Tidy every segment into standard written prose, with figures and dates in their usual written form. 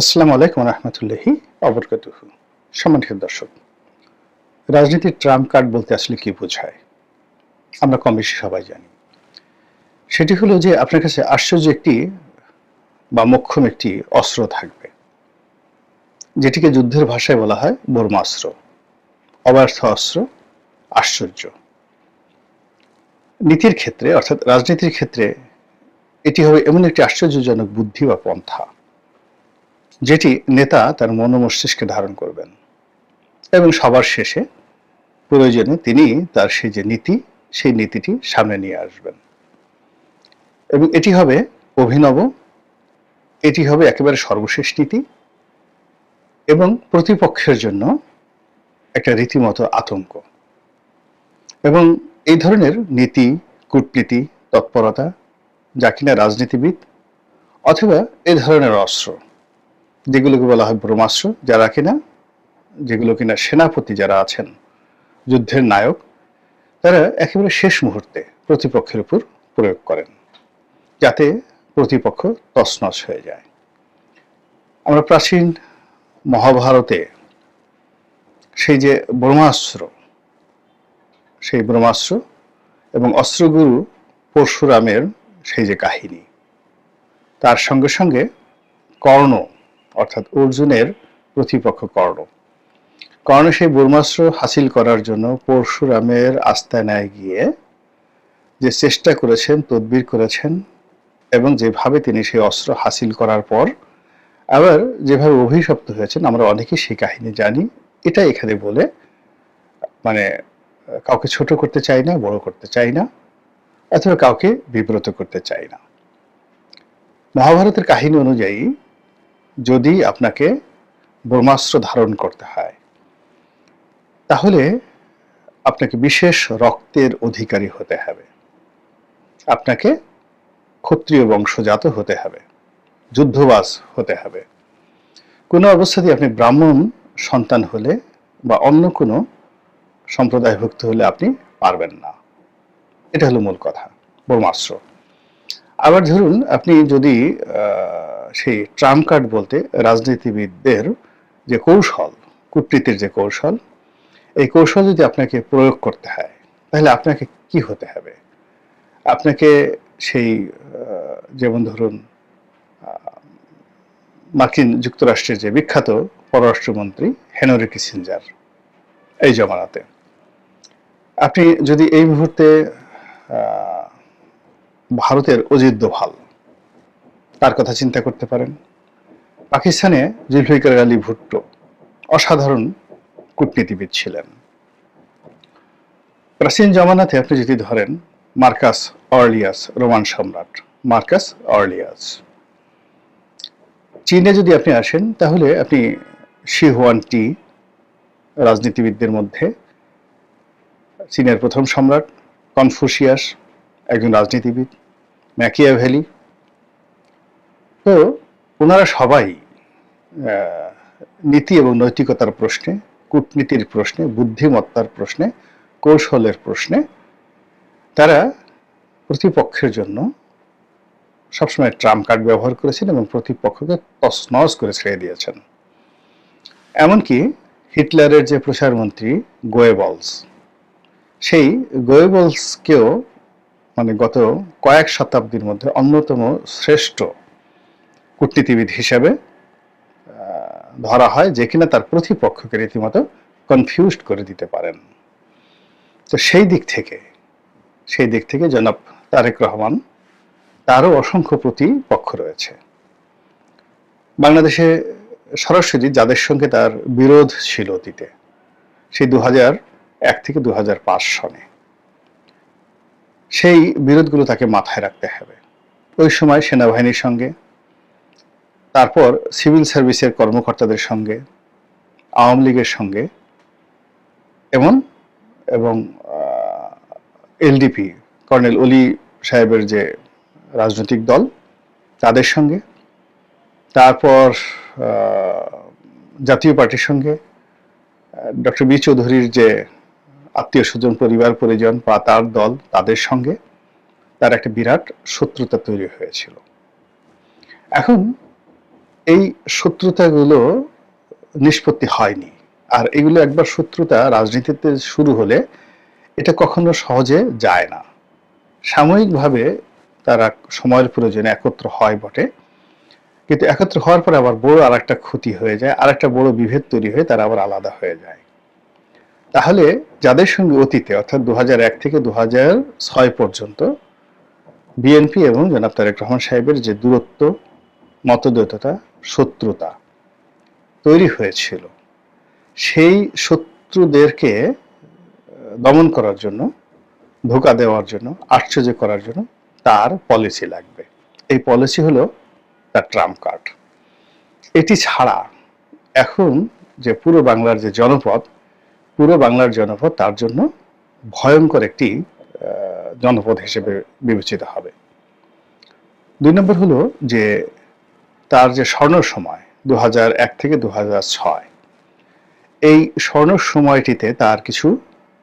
আসসালামু আলাইকুম রহমতুল্লাহি অবরকাতুহু। সম্মানিত দর্শক, রাজনীতির ট্রাম্প কার্ড বলতে আসলে কি বোঝায় আমরা কম বেশি সবাই জানি। সেটি হলো যে আপনার কাছে আশ্চর্য একটি বা মোক্ষম একটি অস্ত্র থাকবে, যেটিকে যুদ্ধের ভাষায় বলা হয় ব্রহ্মাস্ত্র, অব্যর্থ অস্ত্র, আশ্চর্য। নীতির ক্ষেত্রে অর্থাৎ রাজনীতির ক্ষেত্রে এটি হবে এমন একটি আশ্চর্যজনক বুদ্ধি বা পন্থা, যেটি নেতা তার মন ও মস্তিষ্কে ধারণ করবেন এবং সবার শেষে প্রয়োজনে তিনি তার সেই যে নীতি, সেই নীতিটি সামনে নিয়ে আসবেন এবং এটি হবে অভিনব, এটি হবে একেবারে সর্বশেষ নীতি এবং প্রতিপক্ষের জন্য একটা রীতিমতো আতঙ্ক। এবং এই ধরনের নীতি, কূটনীতি, তৎপরতা যা কিনা রাজনীতিবিদ অথবা এই ধরনের অস্ত্র, যেগুলোকে বলা হয় ব্রহ্মাস্ত্র, যেগুলো কিনা সেনাপতি যারা আছেন, যুদ্ধের নায়ক, তারা একেবারে শেষ মুহূর্তে প্রতিপক্ষের উপর প্রয়োগ করেন, যাতে প্রতিপক্ষ তছনছ হয়ে যায়। আমরা প্রাচীন মহাভারতে সেই যে ব্রহ্মাস্ত্র, সেই ব্রহ্মাস্ত্র এবং অস্ত্রগুরু পরশুরামের সেই যে কাহিনী, তার সঙ্গে সঙ্গে কর্ণ অর্থাৎ অর্জুনের প্রতিপক্ষ কর্ণ সেই ব্রহ্মাস্ত্র হাসিল করার জন্য পরশুরামের আস্তানায় গিয়ে যে চেষ্টা করেছেন, তদবির করেছেন এবং যেভাবে তিনি সেই অস্ত্র হাসিল করার পর আবার যেভাবে অভিশপ্ত হয়েছেন, আমরা অনেকেই সেই কাহিনী জানি। এটা এখানে বলে মানে কাউকে ছোট করতে চাই না, বড় করতে চাই না, অথবা কাউকে বিব্রত করতে চাই না। মহাভারতের কাহিনী অনুযায়ী যদি আপনাকে ব্রহ্মাস্ত্র ধারণ করতে হয়, তাহলে আপনাকে বিশেষ রক্তের অধিকারী হতে হবে, আপনাকে ক্ষত্রিয় বংশজাত হতে হবে, যুদ্ধবাজ হতে হবে। কোনো অবস্থাতেই আপনি ব্রাহ্মণ সন্তান হলে বা অন্য কোনো সম্প্রদায়ভুক্ত হলে আপনি পারবেন না। এটা হলো মূল কথা, ব্রহ্মাস্ত্র। আবার ধরুন আপনি যদি সেই ট্রাম্প কার্ড বলতে রাজনীতিবিদদের যে কৌশল, কূটনীতির যে কৌশল, এই কৌশল যদি আপনাকে প্রয়োগ করতে হয়, তাহলে আপনাকে কি হতে হবে? আপনাকে সেই যেমন ধরুন মার্কিন যুক্তরাষ্ট্রের যে বিখ্যাত পররাষ্ট্রমন্ত্রী হেনরি কিসিঞ্জার, এই জমানাতে আপনি যদি এই মুহূর্তে ভারতের অজিত দোভাল, তার কথা চিন্তা করতে পারেন। পাকিস্তানে জুলফিকার আলী ভুট্টো অসাধারণ কূটনীতিবিদ ছিলেন। প্রাচীন জমানাতে আপনি যদি ধরেন মার্কাস অর্লিয়াস, রোমান সম্রাট মার্কাস অর্লিয়াস। চীনে যদি আপনি আসেন, তাহলে আপনি শি হুয়ান টি, রাজনীতিবিদদের মধ্যে চীনের প্রথম সম্রাট। কনফুসিয়াস, একজন রাজনীতিবিদ। ম্যাকিয়াভেলি। তো ওনারা সবাই নীতি এবং নৈতিকতার প্রশ্নে, কূটনীতির প্রশ্নে, বুদ্ধিমত্তার প্রশ্নে, কৌশলের প্রশ্নে তারা প্রতিপক্ষের জন্য সবসময় ট্রাম্প কার্ড ব্যবহার করেছেন এবং প্রতিপক্ষকে তছনছ করে ছেড়ে দিয়েছেন। এমনকি হিটলারের যে প্রচারমন্ত্রী গোয়েবলস, সেই গোয়েবলসকেও গত কয়েক শতাব্দীর মধ্যে অন্যতম শ্রেষ্ঠ কূটনীতিবিদ হিসেবে ধরা হয়, যে কিনা তার প্রতিপক্ষকে রীতিমতো কনফিউজড করে দিতে পারেন। তো সেই দিক থেকে জনাব তারেক রহমান, তারও অসংখ্য প্রতিপক্ষ রয়েছে। বাংলাদেশে সরাসরি যাদের সঙ্গে তার বিরোধ ছিল অতীতে, সেই 2001 থেকে 2005 সনে, সেই বিরোধগুলো তাকে মাথায় রাখতে হবে। ওই সময় সেনাবাহিনীর সঙ্গে, তারপর সিভিল সার্ভিসের কর্মকর্তাদের সঙ্গে, আওয়ামী লীগের সঙ্গে এবং এলডিপি, কর্নেল অলি সাহেবের যে রাজনৈতিক দল, তাদের সঙ্গে, তারপর জাতীয় পার্টির সঙ্গে, ডক্টর বি চৌধুরীর যে আত্মীয় স্বজন, পরিবার পরিজন বা তার দল, তাদের সঙ্গে তার একটা বিরাট শত্রুতা তৈরি হয়েছিল। এখন এই শত্রুতাগুলো নিষ্পত্তি হয়নি। আর এগুলো একবার শত্রুতা রাজনীতিতে শুরু হলে এটা কখনো সহজে যায় না। সাময়িকভাবে তারা সময়ের প্রয়োজনে একত্র হয় বটে, কিন্তু একত্র হওয়ার পরে আবার বড় আর একটা ক্ষতি হয়ে যায়, আর একটা বড় বিভেদ তৈরি হয়ে তারা আবার আলাদা হয়ে যায়। তাহলে যাদের সঙ্গে অতীতে অর্থাৎ 2001 থেকে 2006 পর্যন্ত বিএনপি এবং জনাব তারেক রহমান সাহেবের যে দূরত্ব, মতদ্বৈততা, শত্রুতা তৈরি হয়েছিল, সেই শত্রুদেরকে দমন করার জন্য, ধোঁকা দেওয়ার জন্য, আশ্চর্য করার জন্য তার পলিসি লাগবে। এই পলিসি হলো তার ট্রাম্প কার্ড। এটি ছাড়া এখন যে পুরো বাংলার যে জনপদ, পুরো বাংলার জনপদ তার জন্য ভয়ঙ্কর একটি জনপদ হিসেবে বিবেচিত হবে। 2 নম্বর হলো যে তার যে স্বর্ণ সময় 2001 থেকে 2006, এই স্বর্ণ সময়টিতে তার কিছু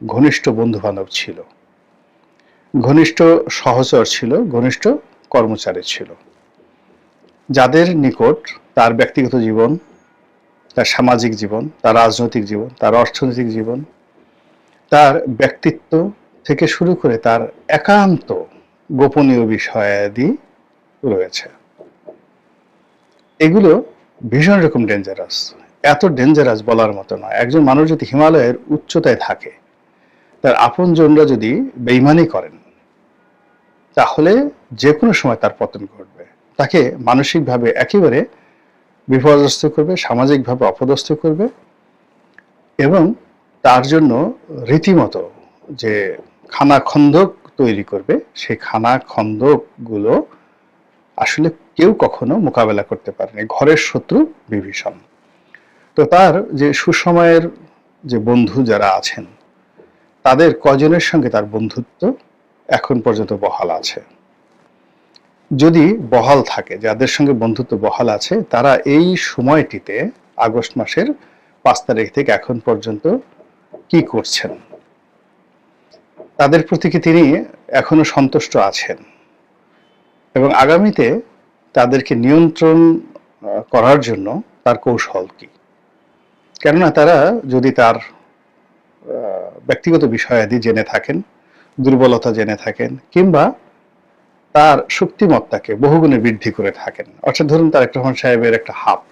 ঘনিষ্ঠ বন্ধু-বান্ধব ছিল, ঘনিষ্ঠ সহচর ছিল, ঘনিষ্ঠ কর্মচারী ছিল, যাদের নিকট তার ব্যক্তিগত জীবন, তার সামাজিক জীবন, তার রাজনৈতিক জীবন, তার অর্থনৈতিক জীবন, তার ব্যক্তিত্ব থেকে শুরু করে তার একান্ত গোপনীয় বিষয়াদি রয়েছে। এগুলো ভীষণ রকম ডেঞ্জারাস। এত ডেঞ্জারাস বলার মতো নয়। একজন মানুষ যদি হিমালয়ের উচ্চতায় থাকে, তার আপনজনরা যদি বেইমানি করেন, তাহলে যে কোনো সময় তার পতন ঘটবে। তাকে মানসিকভাবে একেবারে বিপর্যস্ত করবে, সামাজিকভাবে অপদস্থ করবে, এবং তার জন্য রীতিমতো যে খানাখন্দক তৈরি করবে, সেই খানাখন্দকগুলো আসলে কেউ কখনো মোকাবেলা করতে পারেনি। ঘরের শত্রু বিভীষণ। তো তার যে সুসময়ের যে বন্ধু যারা আছেন, তাদের কজনের সঙ্গে তার বন্ধুত্ব এখন পর্যন্ত বহাল আছে। যদি বহাল থাকে, যাদের সঙ্গে বন্ধুত্ব বহাল আছে, তারা এই সময়টিতে আগস্ট মাসের 5 তারিখ থেকে এখন পর্যন্ত কি করছেন, তাদের প্রতি কি তিনি এখনো সন্তুষ্ট আছেন, এবং আগামীতে তাদেরকে নিয়ন্ত্রণ করার জন্য তার কৌশল কি? কেননা তারা যদি তার ব্যক্তিগত বিষয়াদি জেনে থাকেন, দুর্বলতা জেনে থাকেন, কিংবা তার শক্তিমত্তাকে বহুগুণে বৃদ্ধি করে থাকেন, অর্থাৎ ধরুন তারেক রহমান সাহেবের একটা হাত,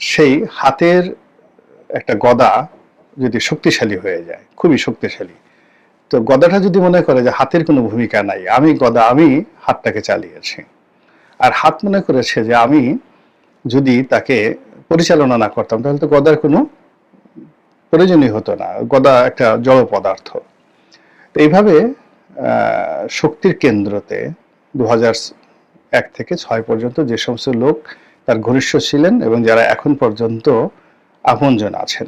সেই হাতের একটা গদা যদি শক্তিশালী হয়ে যায়, খুবই শক্তিশালী, তো গদাটা যদি মনে করে যে হাতের কোনো ভূমিকা নাই, আমি হাতটাকে চালিয়েছি, আর হাত মনে করেছে যে আমি যদি তাকে পরিচালনা না করতাম তাহলে তো গদার কোনো প্রয়োজনই হতো না, গদা একটা জড় পদার্থ। তো এইভাবে শক্তির কেন্দ্রতে 2001 থেকে 6 পর্যন্ত যে সমস্ত লোক তার ঘনিষ্ঠ ছিলেন এবং যারা এখন পর্যন্ত আপনজন আছেন,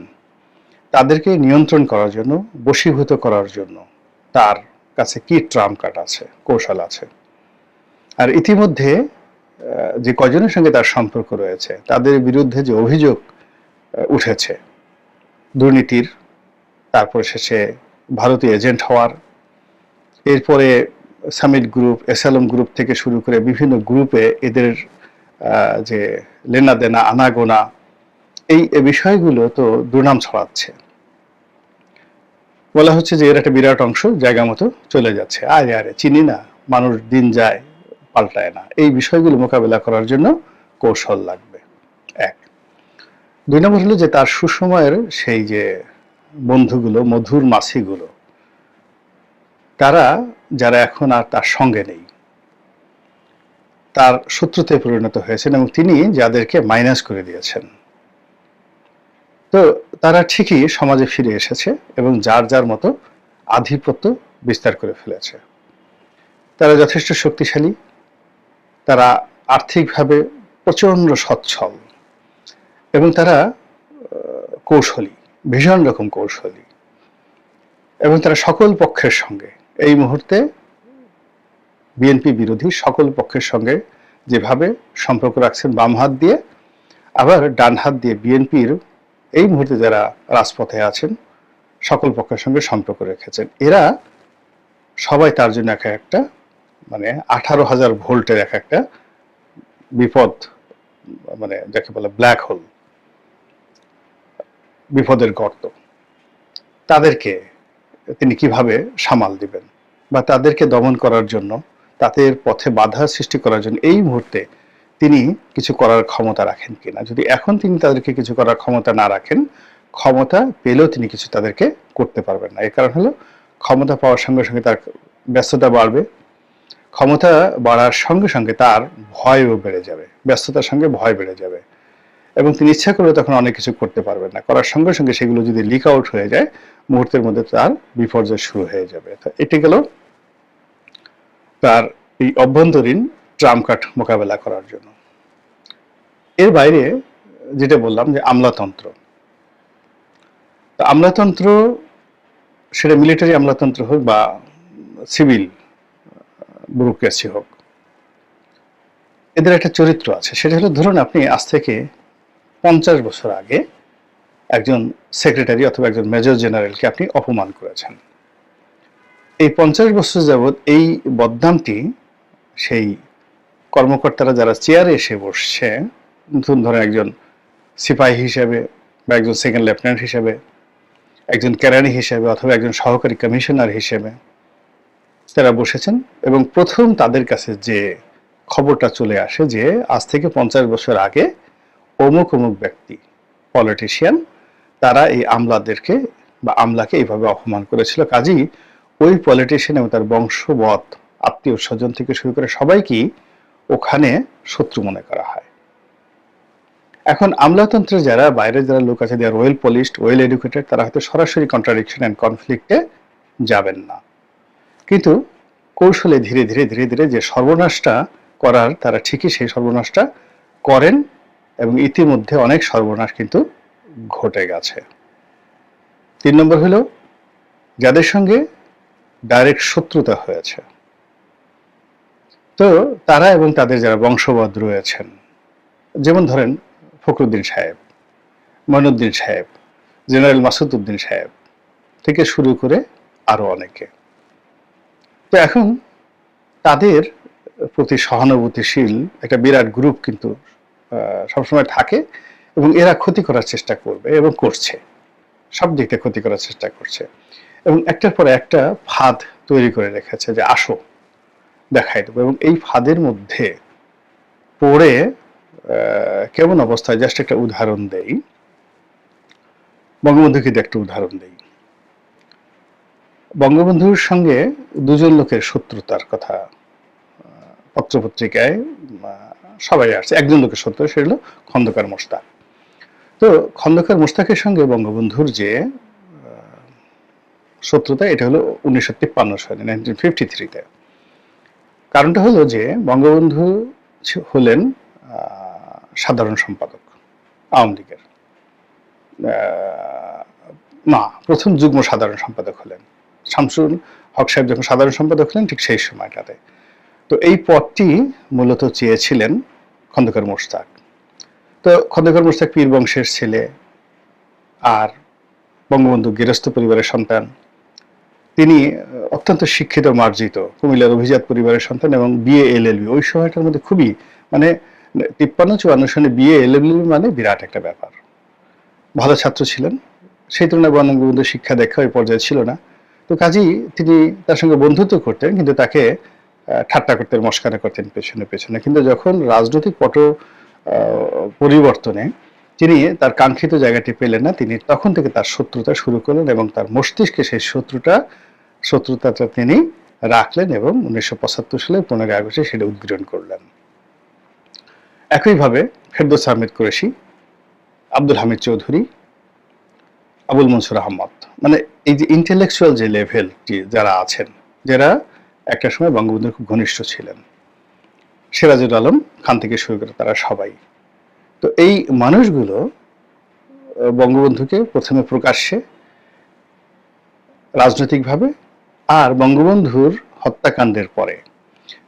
তাদেরকে নিয়ন্ত্রণ করার জন্য, বশীভূত করার জন্য তার কাছে কি ট্রাম্প কার্ড আছে, কৌশল আছে। আর ইতিমধ্যে যে কজনের সঙ্গে তার সম্পর্ক রয়েছে, তাদের বিরুদ্ধে যে অভিযোগ উঠেছে দুর্নীতির, তারপর শেষে ভারতীয় এজেন্ট হওয়ার, এরপরে সামিট গ্রুপ, এসালম গ্রুপ থেকে শুরু করে বিভিন্ন গ্রুপে এদের যে লেনাদেনা, আনাগোনা, এই বিষয়গুলো তো দুর্নাম ছড়াচ্ছে। বলা হচ্ছে যে এর একটা বিরাট অংশ জায়গা মতো চলে যাচ্ছে। আরে আরে চিনি না, মানুষ দিন যায় পাল্টায় না। এই বিষয়গুলো মোকাবেলা করার জন্য কৌশল লাগবে, 1। 2 নম্বর হলো যে তার সুসময়ের সেই যে বন্ধুগুলো, মধুর মাছিগুলো, তারা যারা এখন আর তার সঙ্গে নেই, তার শত্রুতে পরিণত হয়েছেন, এবং তিনি যাদেরকে মাইনাস করে দিয়েছেন, তো তারা ঠিকই সমাজে ফিরে এসেছে এবং যার যার মতো আধিপত্য বিস্তার করে ফেলেছে। তারা যথেষ্ট শক্তিশালী, তারা আর্থিকভাবে প্রচন্ড সচ্ছল, এবং তারা কৌশলী, ভীষণ রকম কৌশলী, এবং তারা সকল পক্ষের সঙ্গে এই মুহূর্তে বিএনপি বিরোধী সকল পক্ষের সঙ্গে যেভাবে সম্পর্ক রাখছেন বাম হাত দিয়ে, আবার ডান হাত দিয়ে বিএনপির এই মুহূর্তে যারা রাজপথে আছেন সকল পক্ষের সঙ্গে সম্পর্ক রেখেছেন। এরা সবাই তার জন্য একটা 18,000 ভোল্টের একটা বিপদ মানে যাকে বলে ব্ল্যাক হোল, বিপদের গর্ত, তাদেরকে তিনি কিভাবে সামাল দিবেন বা তাদেরকে দমন করার জন্য, তাদের পথে বাধা সৃষ্টি করার জন্য এই মুহূর্তে তিনি কিছু করার ক্ষমতা রাখেন কিনা। যদি এখন তিনি তাদেরকে কিছু করার ক্ষমতা না রাখেন, ক্ষমতা পেলেও তিনি কিছু তাদেরকে করতে পারবেন না। এর কারণ হলো ক্ষমতা পাওয়ার সঙ্গে সঙ্গে তার ব্যস্ততা বাড়বে, ক্ষমতা বাড়ার সঙ্গে সঙ্গে তার ভয়ও বেড়ে যাবে, ব্যস্ততার সঙ্গে ভয় বেড়ে যাবে, এবং তিনি ইচ্ছা করলে তখন অনেক কিছু করতে পারবেন না। করার সঙ্গে সঙ্গে সেগুলো যদি লিক আউট হয়ে যায়, মুহূর্তের মধ্যে তার বিপর্যয় শুরু হয়ে যাবে। তো এটি গেল তার এই অভ্যন্তরীণ ট্রাম্প কার্ড মোকাবেলা করার জন্য। এর বাইরে যেটা বললাম যে আমলাতন্ত্র, আমলাতন্ত্র সেটা মিলিটারি আমলাতন্ত্র হোক বা সিভিল ব্যুরোক্রেসি হোক, এদের একটা চরিত্র আছে। সেটা হলো, ধরুন আপনি আজ থেকে 50 বছর আগে একজন সেক্রেটারি অথবা একজন মেজর জেনারেলকে আপনি অপমান করেছেন। এই 50 বছর যাবৎ এই বদনামটি সেই কর্মকর্তারা যারা চেয়ারে এসে বসছে, ধরেন একজন সিপাহী হিসেবে বা একজন সেকেন্ড লেফটেন্যান্ট হিসেবে, একজন কেরানি হিসেবে অথবা একজন সহকারী কমিশনার হিসেবে তারা বসেছেন, এবং প্রথম তাদের কাছে যে খবরটা চলে আসে যে আজ থেকে 50 বছর আগে অমুক অমুক ব্যক্তি, পলিটিশিয়ান, তারা এই আমলাদেরকে বা আমলাকে এইভাবে অপমান করেছিল। কাজেই ওই পলিটিশিয়ান এবং তার বংশবৎ আত্মীয় স্বজন থেকে শুরু করে সবাইকেই ওখানে শত্রু মনে করা হয়। এখন আমলাতন্ত্রে যারা বাইরে যারা লোক আছে, দেয়ার ওয়েল পলিশড, ওয়েল এডুকেটেড, তারা হয়তো সরাসরি কন্ট্রাডিকশন অ্যান্ড কনফ্লিক্টে যাবেন না, কিন্তু কৌশলে ধীরে ধীরে ধীরে ধীরে যে সর্বনাশটা করার, তারা ঠিকই সেই সর্বনাশটা করেন, এবং ইতিমধ্যে অনেক সর্বনাশ কিন্তু ঘটে গেছে। 3 নম্বর হলো যাদের সঙ্গে ডাইরেক্ট শত্রুতা হয়েছে, তো তারা এবং তাদের যারা বংশবদ রয়েছেন, যেমন ধরেন ফখরুদ্দিন সাহেব, মঈনুদ্দিন সাহেব, জেনারেল মাসুদ উদ্দিন সাহেব থেকে শুরু করে আরো অনেকে, তো এখন তাদের প্রতি সহানুভূতিশীল একটা বিরাট গ্রুপ কিন্তু সবসময় থাকে, এবং এরা ক্ষতি করার চেষ্টা করবে এবং করছে, সব দিক থেকে ক্ষতি করার চেষ্টা করছে, এবং একটার পর একটা ফাঁদ তৈরি করে রেখেছে যে আসো দেখাই দেবো। এবং এই ফাঁদের মধ্যে পড়ে কেমন অবস্থায়, জাস্ট একটা উদাহরণ দেই, বঙ্গবন্ধুকে একটা উদাহরণ দেই। বঙ্গবন্ধুর সঙ্গে দুজন লোকের শত্রুতার কথা পত্রপত্রিকায় সবাই আসছে। একজন লোকের শত্রু, সেটা হলো খন্দকার মোশতাক। তো খন্দকার মোশতাকের সঙ্গে বঙ্গবন্ধুর যে শত্রুতা, এটা হলো 1953 সালে, 1953-তে। কারণটা হলো যে বঙ্গবন্ধু হলেন সাধারণ সম্পাদক আওয়ামী লীগের, না, প্রথম যুগ্ম সাধারণ সম্পাদক হলেন শামসুল হক সাহেব যখন সাধারণ সম্পাদক হলেন, ঠিক সেই সময়টাতে। তো এই পদটি মূলত চেয়েছিলেন খন্দকার মোশতাক। তো খন্দকার মোশতাক পীর বংশের ছেলে, আর বঙ্গবন্ধু গৃহস্থ পরিবারের সন্তান। তিনি অত্যন্ত শিক্ষিত মার্জিত কুমিল্লার অভিজাত পরিবারের সন্তান, এবং বিএ এলএলবি ওই সময়টার মধ্যে খুবই, মানে 53-54 সালে বিএ এলএলবি মানে বিরাট একটা ব্যাপার। ভালো ছাত্র ছিলেন, সেই তুলনায় বঙ্গবন্ধু শিক্ষা দেখা ওই পর্যায়ে ছিল না। তো কাজেই তিনি তার সঙ্গে বন্ধুত্ব করতেন, কিন্তু তাকে ঠাট্টা করতেন, মস্কারা করতেন পেছনে পেছনে। কিন্তু যখন রাজনৈতিক পট পরিবর্তনে তিনি তার কাঙ্ক্ষিত জায়গাটি পেলেন না, তিনি তখন থেকে তার শত্রুতা শুরু করলেন, এবং তার মস্তিষ্কে সেই শত্রুতাটা তিনি রাখলেন, এবং 1975 সালে 15 আগস্টে সেটা উদ্ঘাটন করলেন। একইভাবে ফেরদৌস আহমেদ কুরেশি, আব্দুল হামিদ চৌধুরী, আবুল মনসুর আহমদ, মানে এই যে ইন্টেলেকচুয়াল যে লেভেলটি যারা আছেন, যারা একটা সময় বঙ্গবন্ধুর খুব ঘনিষ্ঠ ছিলেন, সিরাজুল আলম খান থেকে শুরু করে তারা সবাই। তো এই মানুষগুলো বঙ্গবন্ধুকে প্রথমে প্রকাশ্যে রাজনৈতিকভাবে, আর বঙ্গবন্ধুর হত্যাকাণ্ডের পরে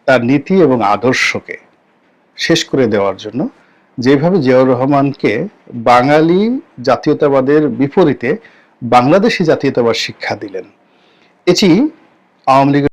তার নীতি এবং আদর্শকে শেষ করে দেওয়ার জন্য যেভাবে জিয়াউর রহমানকে বাঙালি জাতীয়তাবাদের বিপরীতে বাংলাদেশি জাতীয়তাবাদ শিক্ষা দিলেন, এটি আওয়ামী লীগের